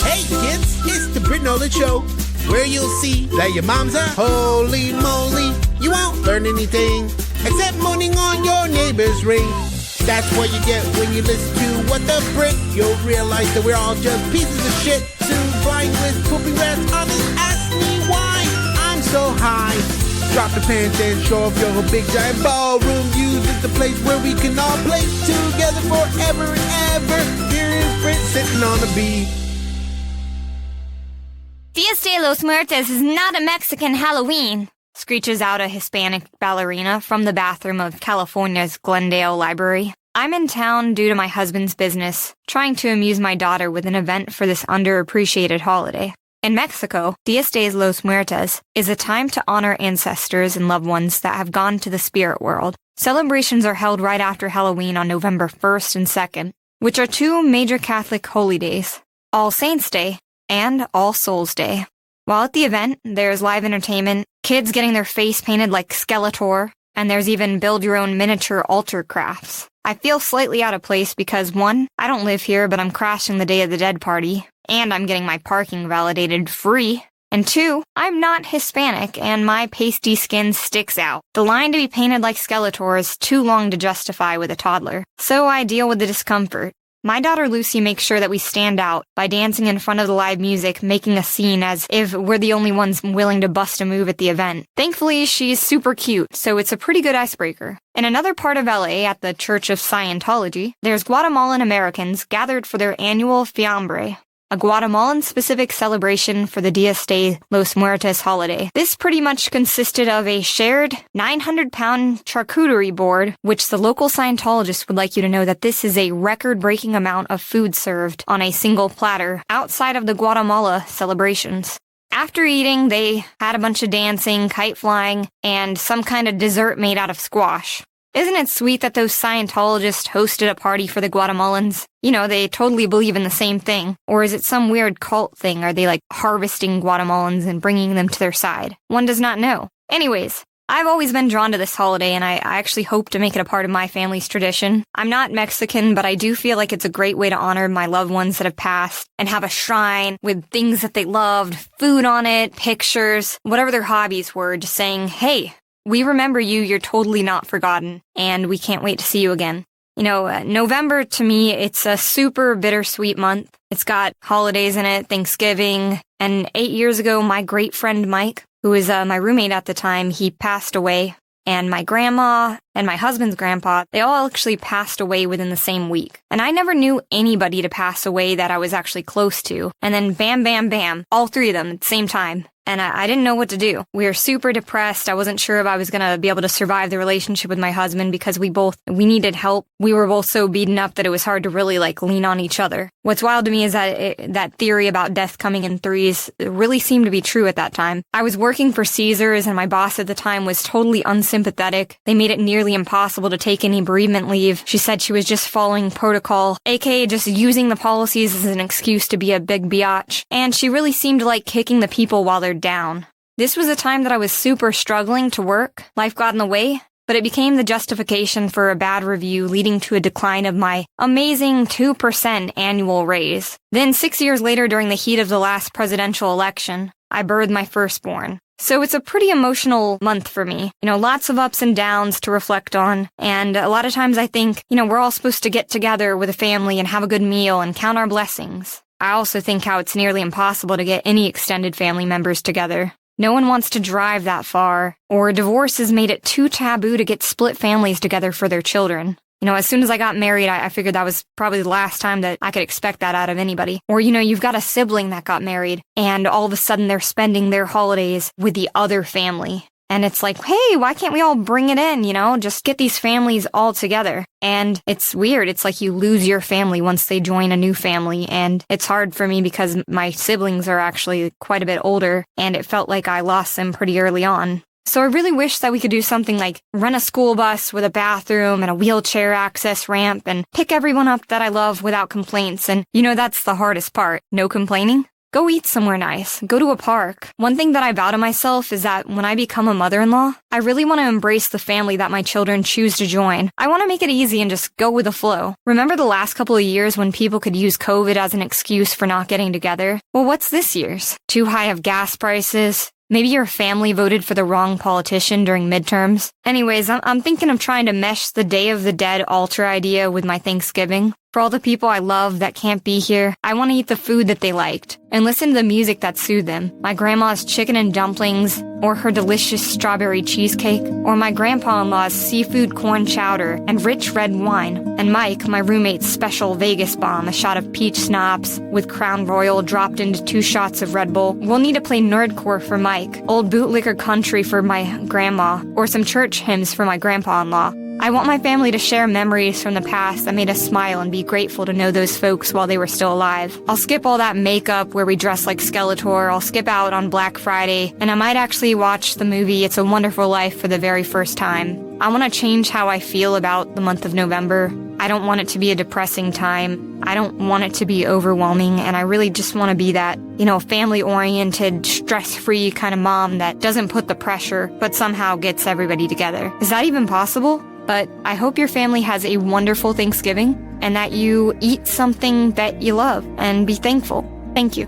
Hey kids, it's the Britt Show, where you'll see that your mom's a holy moly. You won't learn anything except moaning on your neighbor's ring. That's what you get when you listen to What the Britt. You'll realize that we're all just pieces of shit, soon blind with pooping rats on me. Ask me why I'm so high. Drop the pants and show off your big giant ballroom. Use is the place where we can all play together forever and ever. Here is Britt sitting on the beat. Días de los Muertos is not a Mexican Halloween, screeches out a Hispanic ballerina from the bathroom of California's Glendale Library. I'm in town due to my husband's business, trying to amuse my daughter with an event for this underappreciated holiday. In Mexico, Días de los Muertos is a time to honor ancestors and loved ones that have gone to the spirit world. Celebrations are held right after Halloween on November 1st and 2nd, which are two major Catholic holy days, All Saints' Day and All Souls' Day. While at the event, there's live entertainment, kids getting their face painted like Skeletor, and there's even build-your-own miniature altar crafts. I feel slightly out of place because 1, I don't live here, but I'm crashing the Day of the Dead party, and I'm getting my parking validated free. And 2, I'm not Hispanic, and my pasty skin sticks out. The line to be painted like Skeletor is too long to justify with a toddler, so I deal with the discomfort. My daughter Lucy makes sure that we stand out by dancing in front of the live music, making a scene as if we're the only ones willing to bust a move at the event. Thankfully, she's super cute, so it's a pretty good icebreaker. In another part of LA, at the Church of Scientology, there's Guatemalan Americans gathered for their annual Fiambre, a Guatemalan-specific celebration for the Días de los Muertos holiday. This pretty much consisted of a shared 900-pound charcuterie board, which the local Scientologists would like you to know that this is a record-breaking amount of food served on a single platter outside of the Guatemala celebrations. After eating, they had a bunch of dancing, kite flying, and some kind of dessert made out of squash. Isn't it sweet that those Scientologists hosted a party for the Guatemalans? You know, they totally believe in the same thing. Or is it some weird cult thing? Are they like harvesting Guatemalans and bringing them to their side? One does not know. Anyways, I've always been drawn to this holiday, and I actually hope to make it a part of my family's tradition. I'm not Mexican, but I do feel like it's a great way to honor my loved ones that have passed and have a shrine with things that they loved, food on it, pictures, whatever their hobbies were, just saying, hey, we remember you, you're totally not forgotten, and we can't wait to see you again. You know, November, to me, it's a super bittersweet month. It's got holidays in it, Thanksgiving, and 8 years ago, my great friend Mike, who was my roommate at the time, he passed away, and my grandma and my husband's grandpa, they all actually passed away within the same week. And I never knew anybody to pass away that I was actually close to. And then bam, bam, bam, all 3 of them at the same time. And I didn't know what to do. We were super depressed. I wasn't sure if I was going to be able to survive the relationship with my husband because we needed help. We were both so beaten up that it was hard to really lean on each other. What's wild to me is that that theory about death coming in threes really seemed to be true at that time. I was working for Caesars and my boss at the time was totally unsympathetic. They made it nearly impossible to take any bereavement leave. She said she was just following protocol, aka just using the policies as an excuse to be a big biatch. And she really seemed to like kicking the people while they're down. This was a time that I was super struggling to work. Life got in the way, but it became the justification for a bad review, leading to a decline of my amazing 2% annual raise. Then 6 years later, during the heat of the last presidential election, I birthed my firstborn. So it's a pretty emotional month for me. You know, lots of ups and downs to reflect on. And a lot of times I think, we're all supposed to get together with a family and have a good meal and count our blessings. I also think how it's nearly impossible to get any extended family members together. No one wants to drive that far, or divorce has made it too taboo to get split families together for their children. As soon as I got married, I figured that was probably the last time that I could expect that out of anybody. Or, you've got a sibling that got married, and all of a sudden they're spending their holidays with the other family. And it's like, hey, why can't we all bring it in, Just get these families all together. And it's weird. It's like you lose your family once they join a new family. And it's hard for me because my siblings are actually quite a bit older, and it felt like I lost them pretty early on. So I really wish that we could do something like rent a school bus with a bathroom and a wheelchair access ramp and pick everyone up that I love without complaints. And that's the hardest part. No complaining? Go eat somewhere nice. Go to a park. One thing that I vow to myself is that when I become a mother-in-law, I really want to embrace the family that my children choose to join. I want to make it easy and just go with the flow. Remember the last couple of years when people could use COVID as an excuse for not getting together? Well, what's this year's? Too high of gas prices? Maybe your family voted for the wrong politician during midterms. Anyways, I'm thinking of trying to mesh the Day of the Dead altar idea with my Thanksgiving. For all the people I love that can't be here, I want to eat the food that they liked and listen to the music that soothed them. My grandma's chicken and dumplings, or her delicious strawberry cheesecake, or my grandpa-in-law's seafood corn chowder and rich red wine. And Mike, my roommate's special Vegas bomb, a shot of peach schnapps with Crown Royal dropped into 2 shots of Red Bull. We'll need to play nerdcore for Mike, old bootlicker country for my grandma, or some church hymns for my grandpa-in-law. I want my family to share memories from the past that made us smile and be grateful to know those folks while they were still alive. I'll skip all that makeup where we dress like Skeletor, I'll skip out on Black Friday, and I might actually watch the movie It's a Wonderful Life for the very first time. I want to change how I feel about the month of November. I don't want it to be a depressing time. I don't want it to be overwhelming, and I really just want to be that, family-oriented, stress-free kind of mom that doesn't put the pressure, but somehow gets everybody together. Is that even possible? But I hope your family has a wonderful Thanksgiving and that you eat something that you love and be thankful. Thank you.